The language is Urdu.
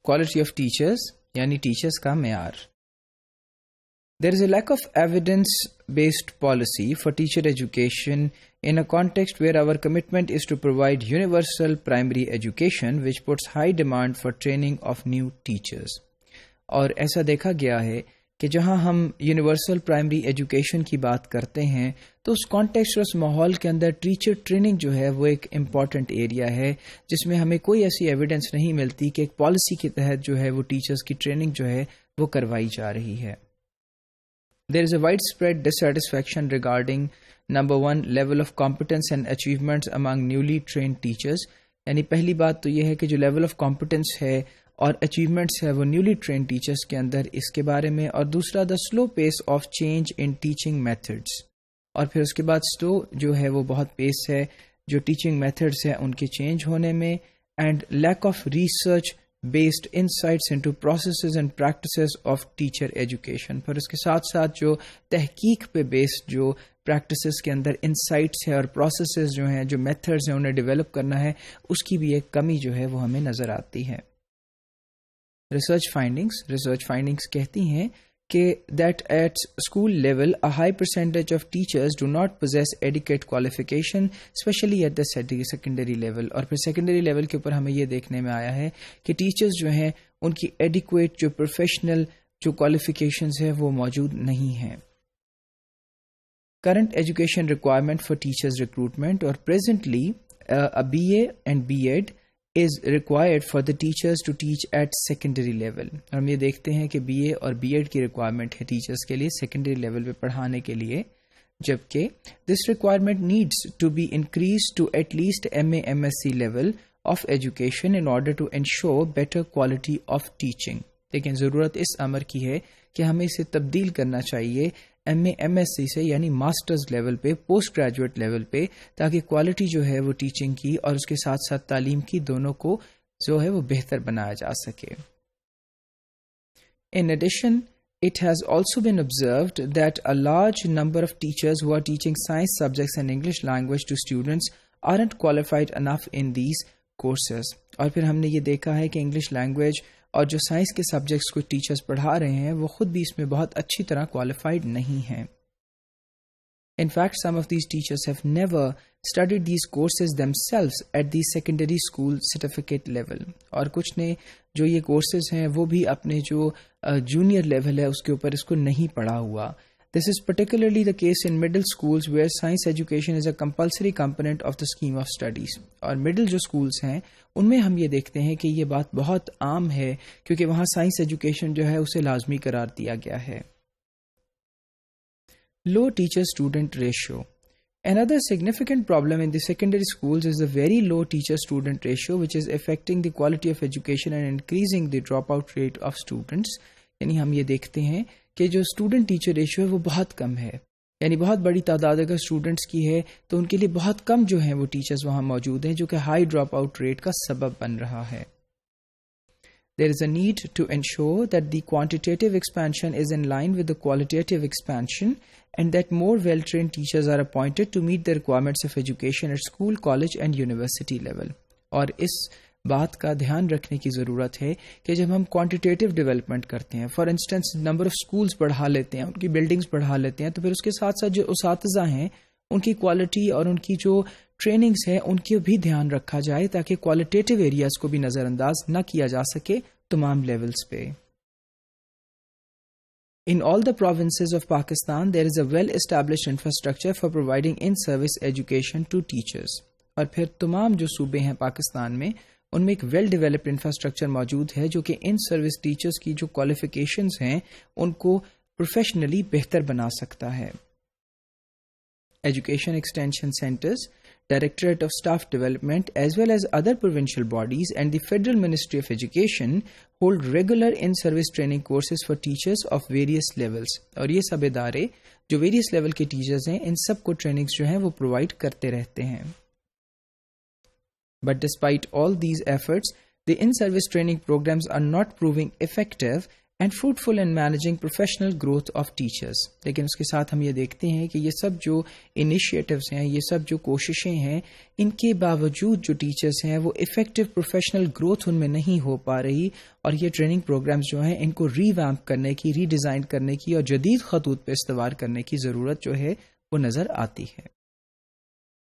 quality of teachers یعنی ٹیچرز کا معیار. There is a lack of evidence-based policy for teacher education in a context where our commitment is to provide universal primary education which puts high demand for training of new teachers. اور ایسا دیکھا گیا ہے کہ جہاں ہم یونیورسل پرائمری ایجوکیشن کی بات کرتے ہیں تو اس کانٹیکسٹ اور اس ماحول کے اندر ٹیچر ٹریننگ جو ہے وہ ایک امپورٹنٹ ایریا ہے جس میں ہمیں کوئی ایسی ایویڈنس نہیں ملتی کہ ایک پالیسی کے تحت جو ہے وہ ٹیچرز کی ٹریننگ جو ہے وہ کروائی جا رہی ہے. There is a widespread dissatisfaction regarding number one level of competence and achievements among newly trained teachers. یعنی پہلی بات تو یہ ہے کہ جو لیول آف کمپٹنس ہے اور اچیومنٹس ہے وہ نیولی ٹرینڈ ٹیچرز کے اندر اس کے بارے میں، اور دوسرا the slow pace of change in teaching methods, اور پھر اس کے بعد سلو جو ہے وہ بہت پیس ہے جو ٹیچنگ میتھڈس ہیں ان کے چینج ہونے میں، and lack of research based insights into processes and practices of teacher education. پھر اس کے ساتھ ساتھ جو تحقیق پہ بیسڈ جو پریکٹسز کے اندر انسائٹس ہے اور پروسیسز جو ہیں جو میتھڈز ہیں انہیں ڈیولپ کرنا ہے اس کی بھی ایک کمی جو ہے وہ ہمیں نظر آتی ہے. ریسرچ فائنڈنگس کہتی ہیں کہ that at school level a high percentage of teachers do not possess adequate qualification especially at the secondary level. اور پھر سیکنڈری لیول کے اوپر ہمیں یہ دیکھنے میں آیا ہے کہ ٹیچرز جو ہیں ان کی ایڈیکویٹ جو پروفیشنل جو کوالیفیکیشنز ہیں وہ موجود نہیں ہیں. Current education requirement for teachers recruitment, اور presently BA and B.Ed is required for the teachers to teach at secondary level. اور ہم یہ دیکھتے ہیں کہ BA اور B.Ed کی ریکوائرمنٹ ہے ٹیچرز کے لیے سیکنڈری لیول پہ پڑھانے کے لیے، جبکہ this requirement needs to be increased to at least MA MSc level of education in order to ensure better quality of teaching. لیکن ضرورت اس امر کی ہے کہ ہمیں اسے تبدیل کرنا چاہیے MA MSc سے یعنی ماسٹرز لیول پہ، پوسٹ گریجویٹ لیول پہ، تاکہ کوالٹی جو ہے وہ ٹیچنگ کی اور اس کے ساتھ ساتھ تعلیم کی دونوں کو جو ہے وہ بہتر بنایا جا سکے. In addition, it has also been observed that a large number of teachers who are teaching science subjects and English language to students aren't qualified enough in these courses. اور پھر ہم نے یہ دیکھا ہے کہ انگلش لینگویج اور جو سائنس کے سبجیکٹس کو ٹیچرز پڑھا رہے ہیں وہ خود بھی اس میں بہت اچھی طرح کوالیفائڈ نہیں ہیں. In fact, some of these teachers have never studied these courses themselves at the secondary school certificate level. اور کچھ نے جو یہ کورسز ہیں وہ بھی اپنے جو جونیئر لیول ہے اس کے اوپر اس کو نہیں پڑھا ہوا. This is particularly the case in middle schools where science education is a compulsory component of the scheme of studies. اور middle جو schools ہیں ان میں ہم یہ دیکھتے ہیں کہ یہ بات بہت عام ہے کیونکہ وہاں سائنس ایجوکیشن جو ہے اسے لازمی قرار دیا گیا ہے. Low teacher-student ratio. Another significant problem in the secondary schools is the very low teacher-student ratio which is affecting the quality of education and increasing the dropout rate of students. یعنی ہم یہ دیکھتے ہیں کہ جو اسٹوڈنٹ ٹیچر ریشو ہے وہ بہت کم ہے، یعنی بہت بڑی تعداد اگر اسٹوڈنٹس کی ہے تو ان کے لیے بہت کم جو ہیں وہ ٹیچرز وہاں موجود ہیں جو کہ ہائی ڈراپ آؤٹ ریٹ کا سبب بن رہا ہے. There is a need to ensure that the quantitative expansion is in line with the qualitative expansion and that more well-trained teachers are appointed to meet the requirements of education at school, college and university level. اور اس بات کا دھیان رکھنے کی ضرورت ہے کہ جب ہم کوانٹیٹیو ڈیولپمنٹ کرتے ہیں، for instance number of schools بڑھا لیتے ہیں، ان کی بلڈنگز بڑھا لیتے ہیں، تو پھر اس کے ساتھ ساتھ جو اساتذہ ہیں ان کی کوالٹی اور ان کی جو ٹریننگز ہیں ان کی بھی دھیان رکھا جائے تاکہ کوالٹیٹیو ایریاز کو بھی نظر انداز نہ کیا جا سکے تمام لیولز پہ. In all the provinces of Pakistan, there is a well-established infrastructure for providing in-service education to teachers. اور پھر تمام جو صوبے ہیں پاکستان میں ان میں ایک ویل ڈیولپڈ انفراسٹرکچر موجود ہے جو کہ ان سروس ٹیچرز کی جو کوالیفیکیشنز ہیں ان کو پروفیشنلی بہتر بنا سکتا ہے. Education extension centres, Directorate of Staff Development, as well as other provincial bodies and the Federal Ministry of Education hold regular in-service training courses for teachers of various levels. اور یہ سب ادارے جو various level کے teachers ہیں ان سب کو trainings جو ہیں وہ provide کرتے رہتے ہیں. But despite all these efforts, the in-service training programs are not proving effective and fruitful in managing professional growth of teachers. لیکن اس کے ساتھ ہم یہ دیکھتے ہیں کہ یہ سب جو انیشیٹوز ہیں، یہ سب جو کوششیں ہیں، ان کے باوجود جو ٹیچرس ہیں وہ افیکٹو پروفیشنل گروتھ ان میں نہیں ہو پا رہی، اور یہ ٹریننگ پروگرامز جو ہیں ان کو ری ویمپ کرنے کی، ری ڈیزائن کرنے کی اور جدید خطوط پہ استوار کرنے کی ضرورت جو ہے وہ نظر آتی ہے.